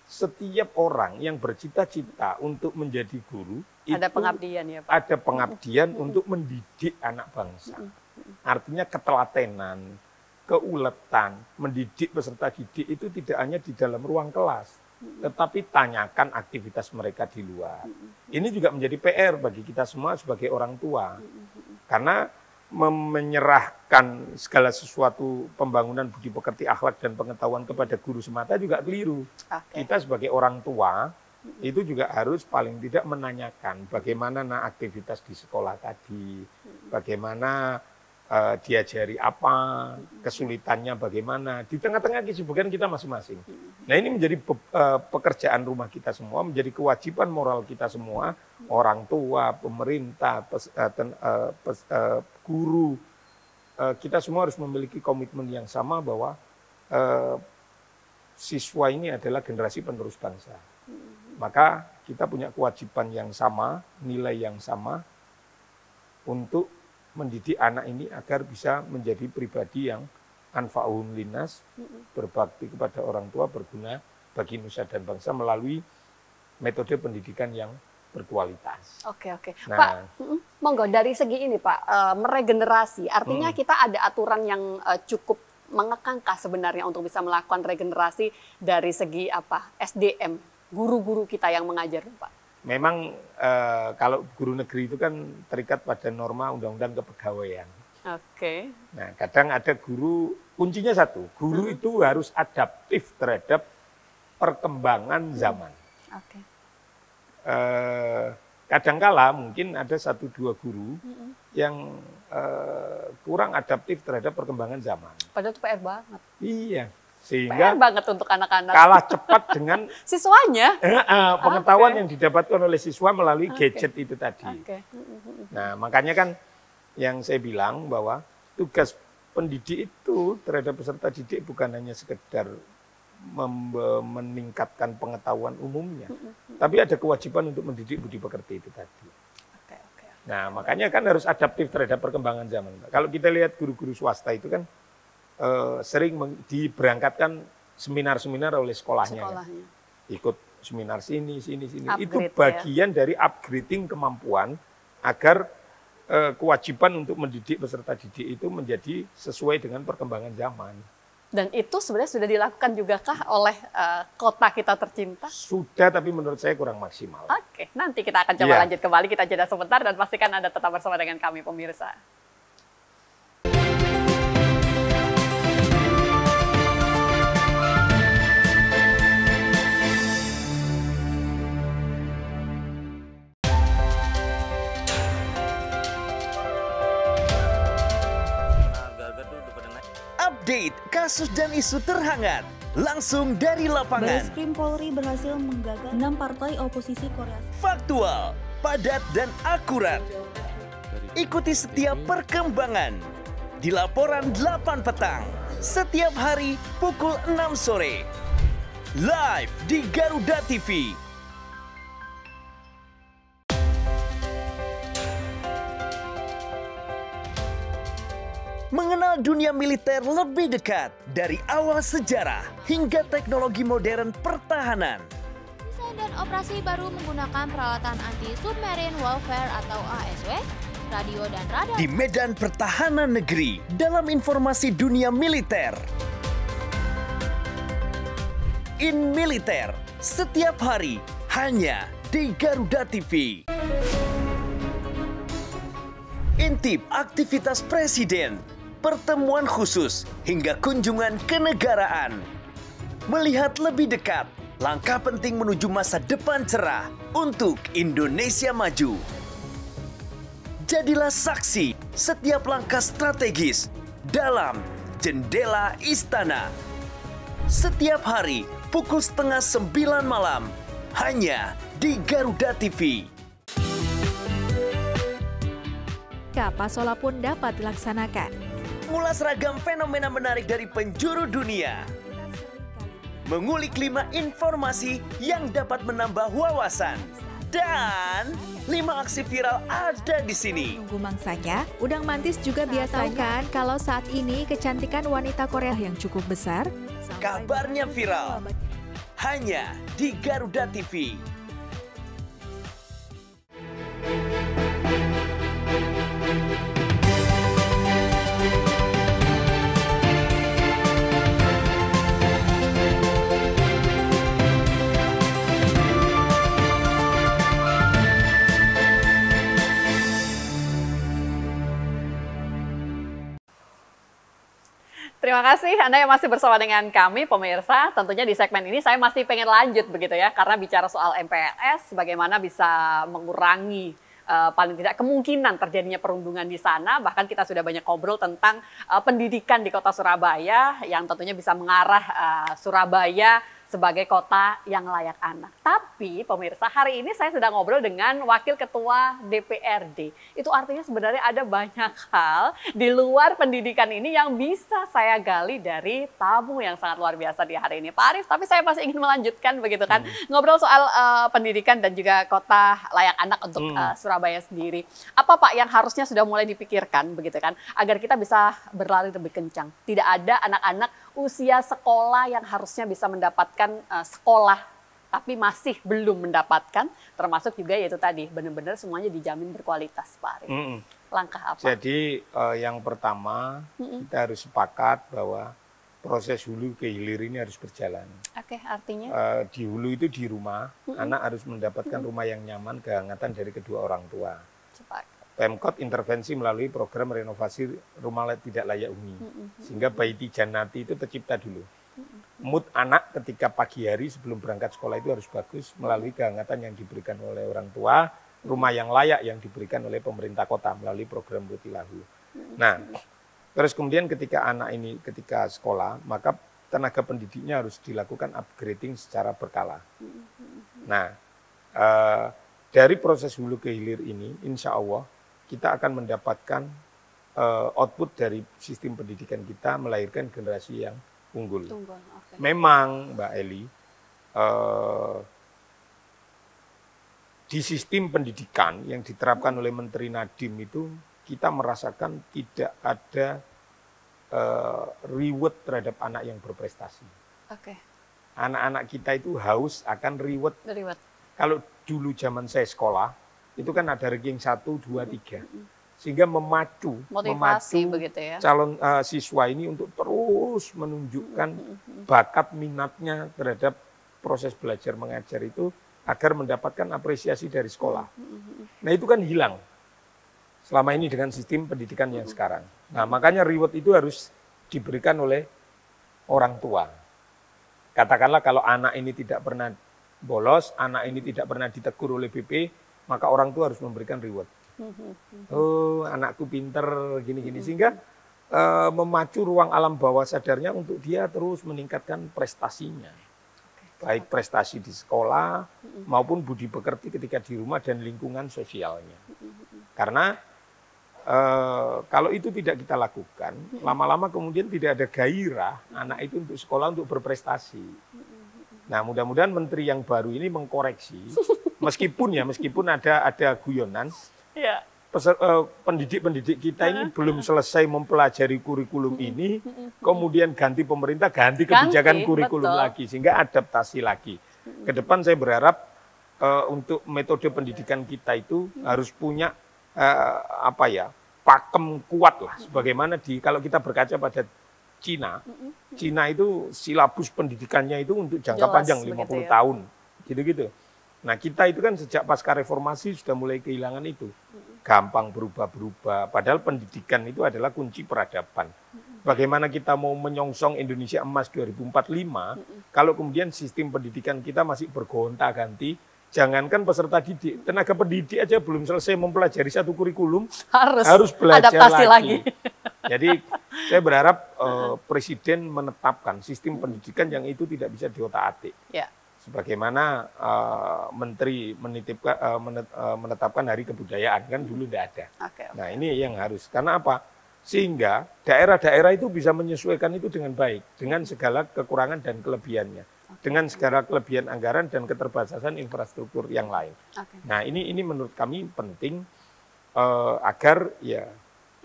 Setiap orang yang bercita-cita untuk menjadi guru, ada pengabdian ya Pak? Ada pengabdian untuk mendidik anak bangsa. Artinya ketelatenan, keuletan, mendidik peserta didik itu tidak hanya di dalam ruang kelas, tetapi tanyakan aktivitas mereka di luar. Ini juga menjadi PR bagi kita semua sebagai orang tua. Karena menyerahkan segala sesuatu pembangunan budi pekerti, akhlak dan pengetahuan kepada guru semata juga keliru. Kita sebagai orang tua itu juga harus paling tidak menanyakan bagaimana aktivitas di sekolah tadi, bagaimana diajari apa, kesulitannya bagaimana, di tengah-tengah kesibukan kita masing-masing. Nah ini menjadi pekerjaan rumah kita semua, menjadi kewajiban moral kita semua, orang tua, pemerintah, guru, kita semua harus memiliki komitmen yang sama bahwa siswa ini adalah generasi penerus bangsa. Maka kita punya kewajiban yang sama, nilai yang sama untuk mendidik anak ini agar bisa menjadi pribadi yang anfa'un linnas, berbakti kepada orang tua, berguna bagi nusa dan bangsa melalui metode pendidikan yang berkualitas. Oke. Nah, Pak, monggo dari segi ini Pak, meregenerasi, artinya kita ada aturan yang cukup mengekangkah sebenarnya untuk bisa melakukan regenerasi dari segi SDM, guru-guru kita yang mengajar Pak. Memang kalau guru negeri itu kan terikat pada norma undang-undang kepegawaian. Oke. Nah, kadang ada guru, kuncinya satu, guru itu harus adaptif terhadap perkembangan zaman. Oke. Kadangkala mungkin ada 1-2 guru yang kurang adaptif terhadap perkembangan zaman. Padahal itu PR banget. Iya. Sehingga PR banget untuk anak-anak. Kalah cepat dengan siswanya. Pengetahuan yang didapatkan oleh siswa melalui gadget itu tadi. Nah, makanya kan yang saya bilang bahwa tugas pendidik itu terhadap peserta didik bukan hanya sekedar meningkatkan pengetahuan umumnya, tapi ada kewajiban untuk mendidik budi pekerti itu tadi. Nah, makanya kan harus adaptif terhadap perkembangan zaman. Kalau kita lihat guru-guru swasta itu kan sering diberangkatkan seminar-seminar oleh sekolahnya. Kan? Ikut seminar sini. Upgrade, itu bagian dari upgrading kemampuan agar kewajiban untuk mendidik peserta didik itu menjadi sesuai dengan perkembangan zaman. Dan itu sebenarnya sudah dilakukan juga kah oleh kota kita tercinta? Sudah, tapi menurut saya kurang maksimal. Oke, nanti kita akan coba lanjut kembali, kita jeda sebentar dan pastikan Anda tetap bersama dengan kami pemirsa. update kasus dan isu terhangat langsung dari lapangan. Barreskrim Polri berhasil menggagal 6 partai oposisi Korea. Faktual, padat dan akurat. Ikuti setiap perkembangan di laporan 8 petang setiap hari pukul 6 sore. Live di Garuda TV. Mengenal dunia militer lebih dekat dari awal sejarah hingga teknologi modern pertahanan. Desain dan operasi baru menggunakan peralatan anti-submarine warfare atau ASW, radio dan radar. Di medan pertahanan negeri dalam informasi dunia militer. In Militer, setiap hari hanya di Garuda TV. Intip aktivitas Presiden, pertemuan khusus hingga kunjungan kenegaraan. Melihat lebih dekat langkah penting menuju masa depan cerah untuk Indonesia maju. Jadilah saksi setiap langkah strategis dalam Jendela Istana. Setiap hari pukul 8:30 malam hanya di Garuda TV. Pasola pun dapat dilaksanakan. Mulas ragam fenomena menarik dari penjuru dunia. Mengulik 5 informasi yang dapat menambah wawasan. Dan 5 aksi viral ada di sini. Tunggu mangsanya, udang mantis juga biasa kan kalau saat ini kecantikan wanita Korea yang cukup besar. Kabarnya viral. Hanya di Garuda TV. Terima kasih Anda yang masih bersama dengan kami pemirsa. Tentunya di segmen ini saya masih pengen lanjut begitu ya, karena bicara soal MPLS, bagaimana bisa mengurangi paling tidak kemungkinan terjadinya perundungan di sana. Bahkan kita sudah banyak ngobrol tentang pendidikan di kota Surabaya yang tentunya bisa mengarah Surabaya sebagai kota yang layak anak. Tapi pemirsa, hari ini saya sedang ngobrol dengan Wakil Ketua DPRD. Itu artinya sebenarnya ada banyak hal di luar pendidikan ini yang bisa saya gali dari tamu yang sangat luar biasa di hari ini, Pak Arief. Tapi saya masih ingin melanjutkan begitu kan, ngobrol soal pendidikan dan juga kota layak anak untuk Surabaya sendiri. Apa Pak yang harusnya sudah mulai dipikirkan begitu kan, agar kita bisa berlari lebih kencang? Tidak ada anak-anak usia sekolah yang harusnya bisa mendapatkan sekolah, tapi masih belum mendapatkan, termasuk juga yaitu tadi, benar-benar semuanya dijamin berkualitas, Pak Arief. Langkah apa? Jadi yang pertama, kita harus sepakat bahwa proses hulu ke hilir ini harus berjalan. Oke, artinya? Di hulu itu di rumah, anak harus mendapatkan rumah yang nyaman, kehangatan dari kedua orang tua. Pemkot intervensi melalui program renovasi rumah tidak layak huni, sehingga baiti janati itu tercipta dulu. Mood anak ketika pagi hari sebelum berangkat sekolah itu harus bagus melalui kehangatan yang diberikan oleh orang tua, rumah yang layak yang diberikan oleh pemerintah kota melalui program Rutilahu. Nah, terus kemudian ketika anak ini ketika sekolah, maka tenaga pendidiknya harus dilakukan upgrading secara berkala. Nah, dari proses hulu ke hilir ini, insya Allah kita akan mendapatkan output dari sistem pendidikan kita melahirkan generasi yang unggul. Memang Mbak Eli, di sistem pendidikan yang diterapkan oleh Menteri Nadiem itu kita merasakan tidak ada reward terhadap anak yang berprestasi. Anak-anak kita itu haus akan reward. Kalau dulu zaman saya sekolah, itu kan ada ranking 1, 2, 3. Sehingga memacu begitu ya, calon siswa ini untuk terus menunjukkan bakat minatnya terhadap proses belajar mengajar itu agar mendapatkan apresiasi dari sekolah. Nah itu kan hilang selama ini dengan sistem pendidikan yang sekarang. Nah makanya reward itu harus diberikan oleh orang tua. Katakanlah kalau anak ini tidak pernah bolos, anak ini tidak pernah ditegur oleh BP, maka orang tua harus memberikan reward. Oh, anakku pinter, gini-gini. Sehingga memacu ruang alam bawah sadarnya untuk dia terus meningkatkan prestasinya. Baik prestasi di sekolah maupun budi pekerti ketika di rumah dan lingkungan sosialnya. Karena kalau itu tidak kita lakukan, lama-lama kemudian tidak ada gairah anak itu untuk sekolah, untuk berprestasi. Nah, mudah-mudahan menteri yang baru ini mengkoreksi, meskipun ada guyonan, pendidik-pendidik kita ini belum selesai mempelajari kurikulum ini, kemudian ganti pemerintah, ganti kebijakan kurikulum lagi, sehingga adaptasi lagi. Ke depan saya berharap untuk metode pendidikan kita itu harus punya pakem kuat lah. Sebagaimana kalau kita berkaca pada Cina, Cina itu silabus pendidikannya itu untuk jangka panjang 50 tahun, gitu-gitu. Nah, kita itu kan sejak pasca reformasi sudah mulai kehilangan itu. Gampang berubah-berubah, padahal pendidikan itu adalah kunci peradaban. Bagaimana kita mau menyongsong Indonesia Emas 2045, kalau kemudian sistem pendidikan kita masih bergonta-ganti, jangankan peserta didik, tenaga pendidik aja belum selesai mempelajari satu kurikulum, harus belajar adaptasi lagi. Jadi saya berharap Presiden menetapkan sistem pendidikan yang itu tidak bisa diotak-atik. Ya. Sebagaimana Menteri menetapkan Hari Kebudayaan, kan dulu tidak ada. Nah, ini yang harus. Karena apa? Sehingga daerah-daerah itu bisa menyesuaikan itu dengan baik, dengan segala kekurangan dan kelebihannya, dengan segala kelebihan anggaran dan keterbatasan infrastruktur yang lain. Nah, ini menurut kami penting agar ya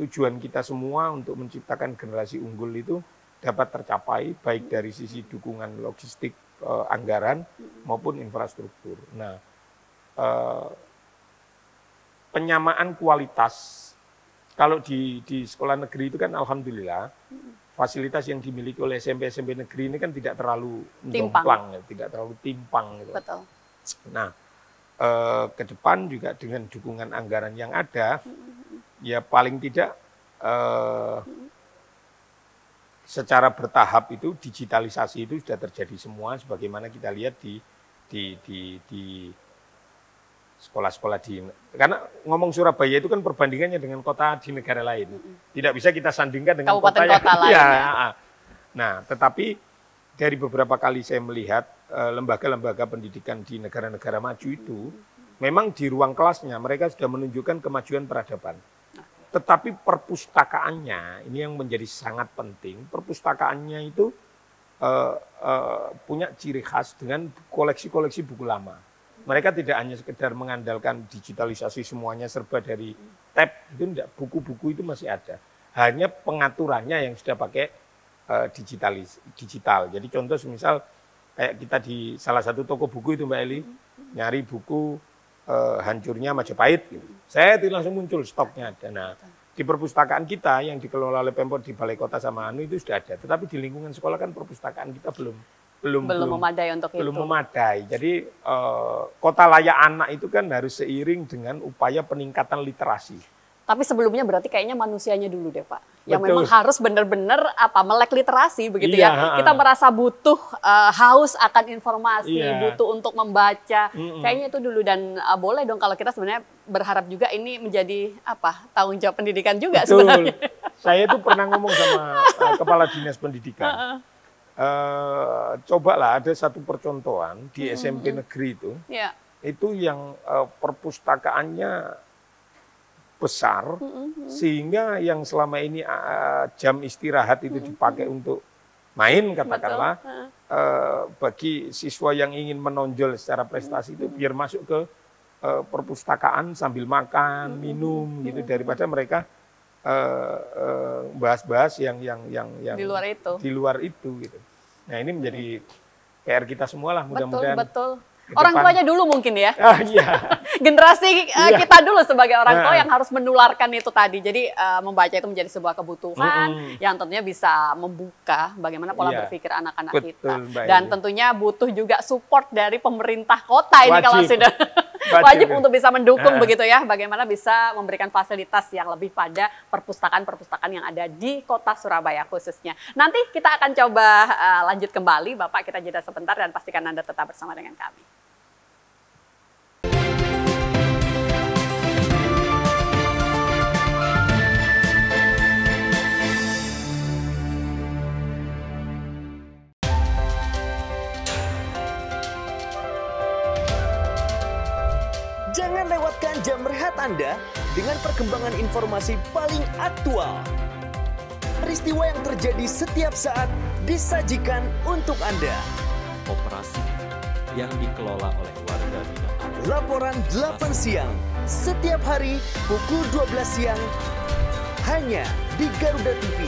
tujuan kita semua untuk menciptakan generasi unggul itu dapat tercapai, baik dari sisi dukungan logistik, anggaran maupun infrastruktur. Nah, penyamaan kualitas kalau di sekolah negeri itu kan alhamdulillah fasilitas yang dimiliki oleh SMP negeri ini kan tidak terlalu jomplang, tidak terlalu timpang. Gitu. Betul. Nah, ke depan juga dengan dukungan anggaran yang ada, ya paling tidak secara bertahap itu digitalisasi itu sudah terjadi semua, sebagaimana kita lihat di sekolah-sekolah karena ngomong Surabaya itu kan perbandingannya dengan kota di negara lain, tidak bisa kita sandingkan dengan kota lain. Ya. Nah, tetapi dari beberapa kali saya melihat lembaga-lembaga pendidikan di negara-negara maju itu, memang di ruang kelasnya mereka sudah menunjukkan kemajuan peradaban. Tetapi perpustakaannya, ini yang menjadi sangat penting, perpustakaannya itu punya ciri khas dengan koleksi-koleksi buku lama. Mereka tidak hanya sekedar mengandalkan digitalisasi semuanya serba dari tab, itu enggak, buku-buku itu masih ada. Hanya pengaturannya yang sudah pakai digital. Jadi contoh misal kayak kita di salah satu toko buku itu Mbak Eli, nyari buku Hancurnya Majapahit, gitu. Saya langsung muncul stoknya ada. Nah, di perpustakaan kita yang dikelola oleh Pemkot di Balai Kota sama itu sudah ada. Tetapi di lingkungan sekolah kan perpustakaan kita belum memadai untuk itu. Belum memadai. Jadi kota layak anak itu kan harus seiring dengan upaya peningkatan literasi. Tapi sebelumnya berarti kayaknya manusianya dulu deh Pak. Yang memang harus benar-benar melek literasi begitu ya. Kita merasa butuh haus akan informasi, butuh untuk membaca. Kayaknya itu dulu, dan boleh dong kalau kita sebenarnya berharap juga ini menjadi tanggung jawab pendidikan juga. Betul. Sebenarnya. Saya tuh pernah ngomong sama Kepala Dinas Pendidikan. Cobalah ada satu percontohan di SMP negeri itu yang perpustakaannya besar, sehingga yang selama ini jam istirahat itu dipakai untuk main katakanlah, bagi siswa yang ingin menonjol secara prestasi itu biar masuk ke perpustakaan sambil makan, minum gitu, daripada mereka bahas-bahas yang di luar itu gitu. Nah, ini menjadi PR kita semua lah, mudah-mudahan. Betul. Orang tuanya dulu mungkin ya. Iya. Generasi kita dulu sebagai orang tua yang harus menularkan itu tadi. Jadi membaca itu menjadi sebuah kebutuhan yang tentunya bisa membuka bagaimana pola berpikir anak-anak kita. Dan tentunya butuh juga support dari pemerintah kota ini kalau sudah wajib untuk bisa mendukung begitu ya. Bagaimana bisa memberikan fasilitas yang lebih pada perpustakaan-perpustakaan yang ada di kota Surabaya khususnya. Nanti kita akan coba lanjut kembali. Bapak, kita jeda sebentar dan pastikan Anda tetap bersama dengan kami. Jangan lewatkan jam rehat Anda dengan perkembangan informasi paling aktual. Peristiwa yang terjadi setiap saat disajikan untuk Anda. Operasi yang dikelola oleh warga binaan. Laporan 8 siang, setiap hari pukul 12 siang, hanya di Garuda TV.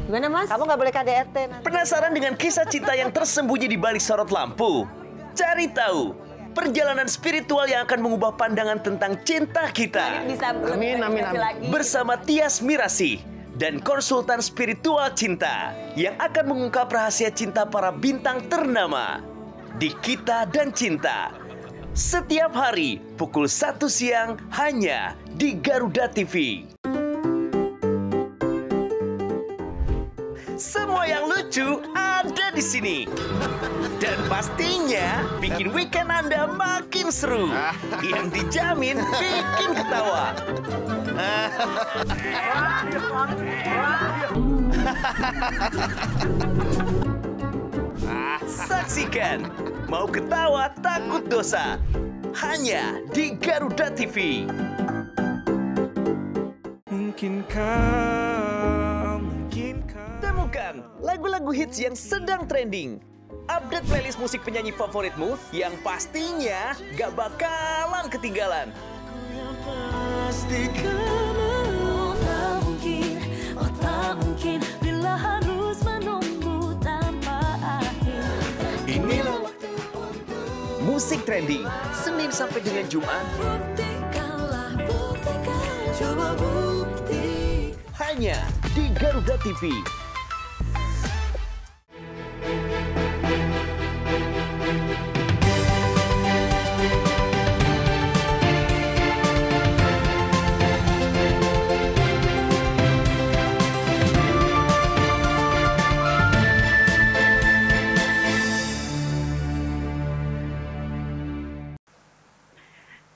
Gimana Mas? Kamu nggak boleh KDRT nanti. Penasaran dengan kisah cinta yang tersembunyi di balik sorot lampu? Cari tahu perjalanan spiritual yang akan mengubah pandangan tentang cinta kita. Amin. Bersama Tias Mirasih dan konsultan spiritual cinta yang akan mengungkap rahasia cinta para bintang ternama di Kita dan Cinta. Setiap hari pukul 1 siang hanya di Garuda TV. Semua yang lucu ada di sini. Dan pastinya bikin weekend Anda makin seru. Yang dijamin bikin ketawa. Saksikan Mau Ketawa Takut Dosa hanya di Garuda TV. Temukan lagu-lagu hits yang sedang trending. Update playlist musik penyanyi favoritmu yang pastinya gak bakalan ketinggalan. Inilah musik trending Senin sampai dengan Jumat. Hanya di Garuda TV.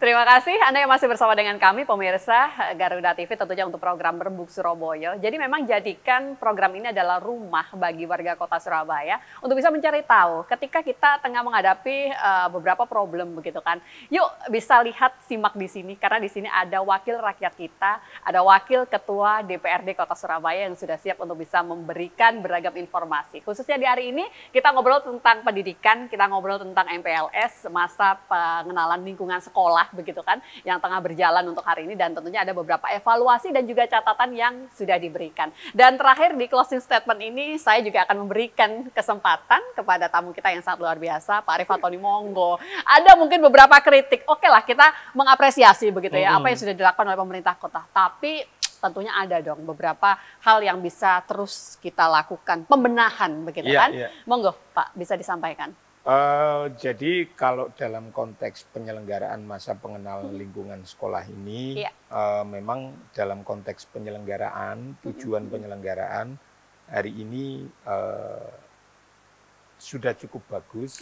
Terima kasih Anda yang masih bersama dengan kami, pemirsa Garuda TV, tentunya untuk program Rembuk Surabaya. Jadi memang jadikan program ini adalah rumah bagi warga kota Surabaya untuk bisa mencari tahu ketika kita tengah menghadapi beberapa problem begitu kan. Yuk bisa lihat, simak di sini, karena di sini ada wakil rakyat kita, ada wakil ketua DPRD Kota Surabaya yang sudah siap untuk bisa memberikan beragam informasi. Khususnya di hari ini kita ngobrol tentang pendidikan, kita ngobrol tentang MPLS, masa pengenalan lingkungan sekolah begitu kan, yang tengah berjalan untuk hari ini, dan tentunya ada beberapa evaluasi dan juga catatan yang sudah diberikan. Dan terakhir di closing statement ini saya juga akan memberikan kesempatan kepada tamu kita yang sangat luar biasa, Pak Arif Fatoni, monggo. Ada mungkin beberapa kritik, oke lah kita mengapresiasi begitu ya apa yang sudah dilakukan oleh pemerintah kota, tapi tentunya ada dong beberapa hal yang bisa terus kita lakukan, pembenahan begitu kan. Monggo Pak, bisa disampaikan. Jadi kalau dalam konteks penyelenggaraan masa pengenalan lingkungan sekolah ini, memang dalam konteks penyelenggaraan, tujuan penyelenggaraan hari ini sudah cukup bagus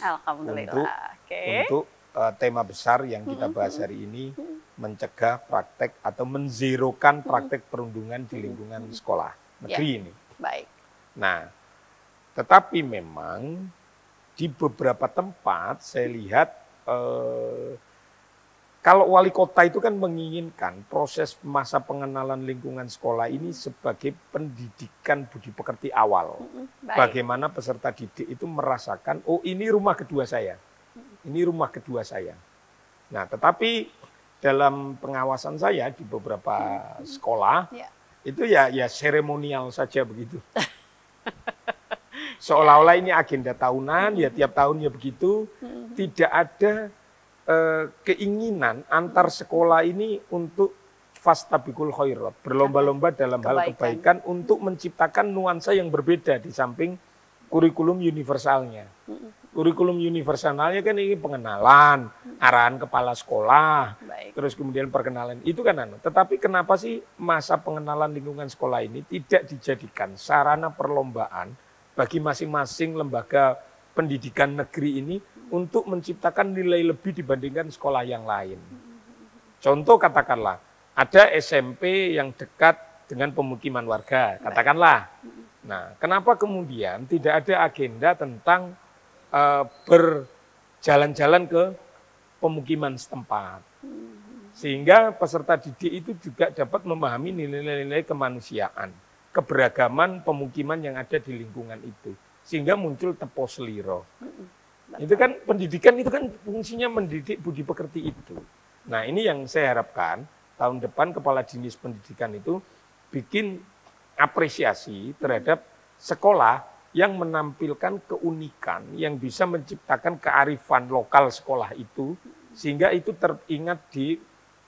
untuk tema besar yang kita bahas hari ini, mencegah praktek atau menzerokan praktek perundungan di lingkungan sekolah negeri ini. Baik. Nah, tetapi memang di beberapa tempat saya lihat kalau wali kota itu kan menginginkan proses masa pengenalan lingkungan sekolah ini sebagai pendidikan budi pekerti awal. Bagaimana peserta didik itu merasakan, oh ini rumah kedua saya, ini rumah kedua saya. Nah, tetapi dalam pengawasan saya di beberapa sekolah itu ya seremonial saja begitu. Seolah-olah ini agenda tahunan, ya tiap tahun ya begitu. Tidak ada keinginan antar sekolah ini untuk fastabiqul khairat, berlomba-lomba dalam hal kebaikan untuk menciptakan nuansa yang berbeda di samping kurikulum universalnya. Kurikulum universalnya kan ini pengenalan, arahan kepala sekolah, terus kemudian perkenalan, itu kan Tetapi kenapa sih masa pengenalan lingkungan sekolah ini tidak dijadikan sarana perlombaan bagi masing-masing lembaga pendidikan negeri ini untuk menciptakan nilai lebih dibandingkan sekolah yang lain. Contoh katakanlah, ada SMP yang dekat dengan pemukiman warga, katakanlah. Nah, kenapa kemudian tidak ada agenda tentang berjalan-jalan ke pemukiman setempat? Sehingga peserta didik itu juga dapat memahami nilai-nilai kemanusiaan, keberagaman pemukiman yang ada di lingkungan itu. Sehingga muncul tepo seliro. Itu kan pendidikan itu kan fungsinya mendidik budi pekerti itu. Nah, ini yang saya harapkan tahun depan Kepala Dinas Pendidikan itu bikin apresiasi terhadap sekolah yang menampilkan keunikan, yang bisa menciptakan kearifan lokal sekolah itu, sehingga itu teringat di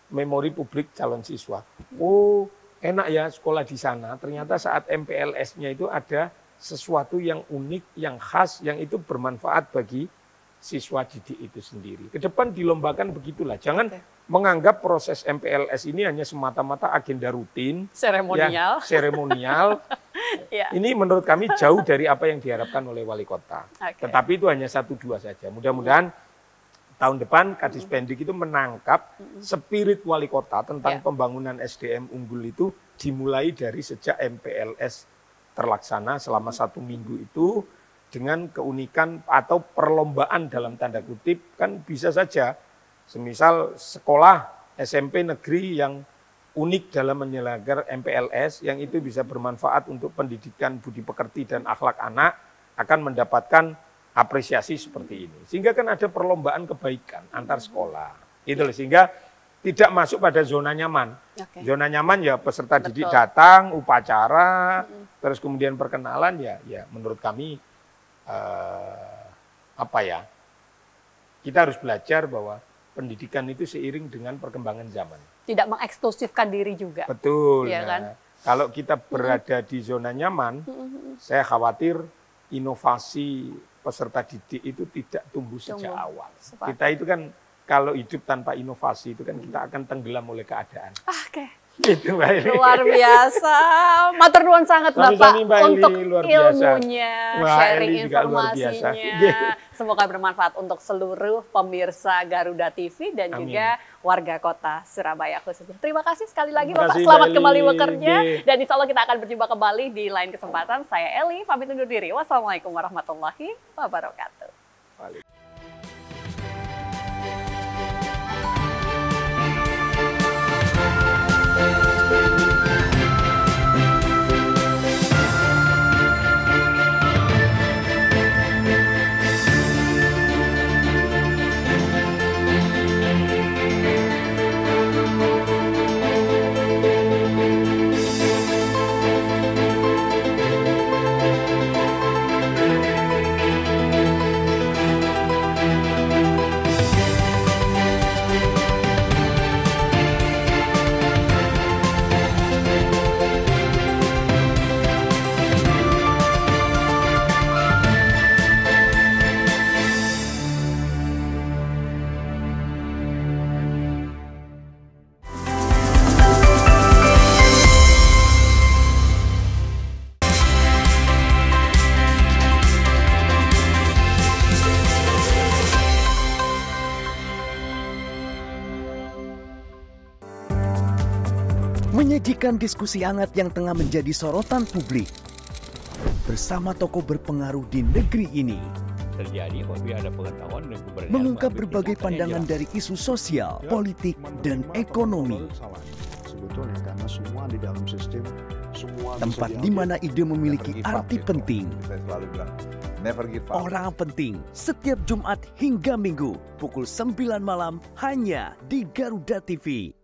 memori publik calon siswa. Oh, enak ya sekolah di sana, ternyata saat MPLS-nya itu ada sesuatu yang unik, yang khas, yang itu bermanfaat bagi siswa didik itu sendiri. Ke depan dilombakan begitulah, jangan menganggap proses MPLS ini hanya semata-mata agenda rutin, seremonial. Ya, seremonial. Ya. Ini menurut kami jauh dari apa yang diharapkan oleh wali kota. Tetapi itu hanya 1-2 saja. Mudah-mudahan tahun depan Kadis Pendik itu menangkap spirit wali kota tentang pembangunan SDM unggul itu dimulai dari sejak MPLS terlaksana selama 1 minggu itu, dengan keunikan atau perlombaan dalam tanda kutip, kan bisa saja semisal sekolah SMP negeri yang unik dalam menyelenggarakan MPLS yang itu bisa bermanfaat untuk pendidikan budi pekerti dan akhlak anak akan mendapatkan apresiasi seperti ini. Sehingga kan ada perlombaan kebaikan antar sekolah. Itu loh, sehingga tidak masuk pada zona nyaman. Zona nyaman ya peserta didik datang, upacara, terus kemudian perkenalan ya menurut kami kita harus belajar bahwa pendidikan itu seiring dengan perkembangan zaman. Tidak mengeksklusifkan diri juga. Betul. Ya, kan? Kalau kita berada di zona nyaman, saya khawatir inovasi peserta didik itu tidak tumbuh sejak awal. Kita itu kan kalau hidup tanpa inovasi itu kan kita akan tenggelam oleh keadaan. Gitu, Mbak Eli. Luar biasa. Matur nuwun sangat Bapak untuk ilmunya, sharing informasinya. Semoga bermanfaat untuk seluruh pemirsa Garuda TV dan juga warga kota Surabaya khususnya. Terima kasih sekali lagi Bapak. Selamat kembali bekerja. Dan insya Allah kita akan berjumpa kembali di lain kesempatan. Saya Eli, pamit undur diri. Wassalamualaikum warahmatullahi wabarakatuh. Menyajikan diskusi hangat yang tengah menjadi sorotan publik bersama tokoh berpengaruh di negeri ini. Terjadi apabila ada pengetahuan dan keberanian mengungkap berbagai pandangan dari isu sosial, politik, dan ekonomi. Sebetulnya karena semua di dalam sistem, semua tempat di mana ide memiliki arti penting. Saya selalu bilang, never give up. Orang penting setiap Jumat hingga Minggu pukul 9 malam hanya di Garuda TV.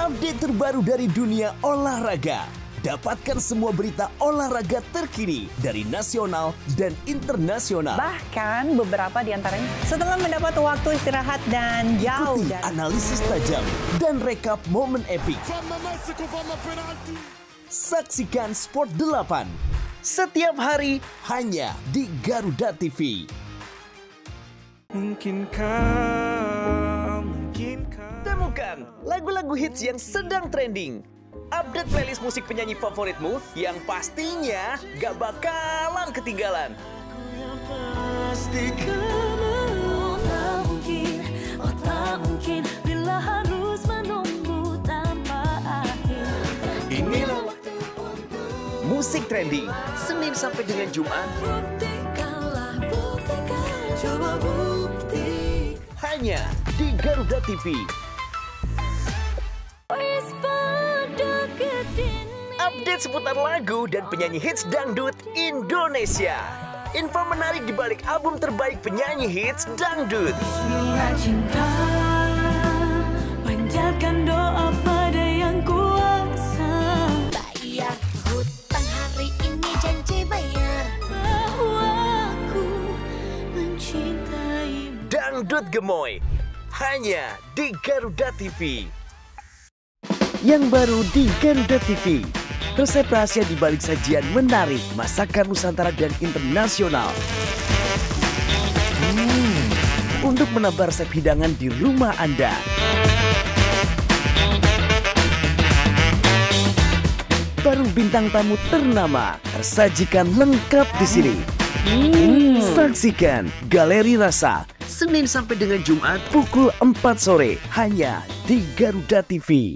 Update terbaru dari dunia olahraga. Dapatkan semua berita olahraga terkini dari nasional dan internasional. Bahkan beberapa di antaranya setelah mendapat waktu istirahat dan jauh dari analisis tajam dan rekap momen epik. Saksikan Sport 8 setiap hari hanya di Garuda TV. Temukan lagu-lagu hits yang sedang trending. Update playlist musik penyanyi favoritmu yang pastinya gak bakalan ketinggalan. Tak mungkin bila harus menunggu tanpa musik trending. Senin sampai dengan Jumat. Hanya di Garuda TV. Update seputar lagu dan penyanyi hits dangdut Indonesia. Info menarik di balik album terbaik penyanyi hits dangdut. Cinta, panjatkan doa pada yang kuasa. Bayar hutang hari ini, janji bayar. Bahwa aku mencintaimu. Dangdut Gemoy. Hanya di Garuda TV. Yang baru di Garuda TV. Resep rahasia di balik sajian menarik masakan Nusantara dan internasional. Untuk menambah resep hidangan di rumah Anda. Baru bintang tamu ternama tersajikan lengkap di sini. Saksikan Galeri Rasa Senin sampai dengan Jumat pukul 4 sore hanya di Garuda TV.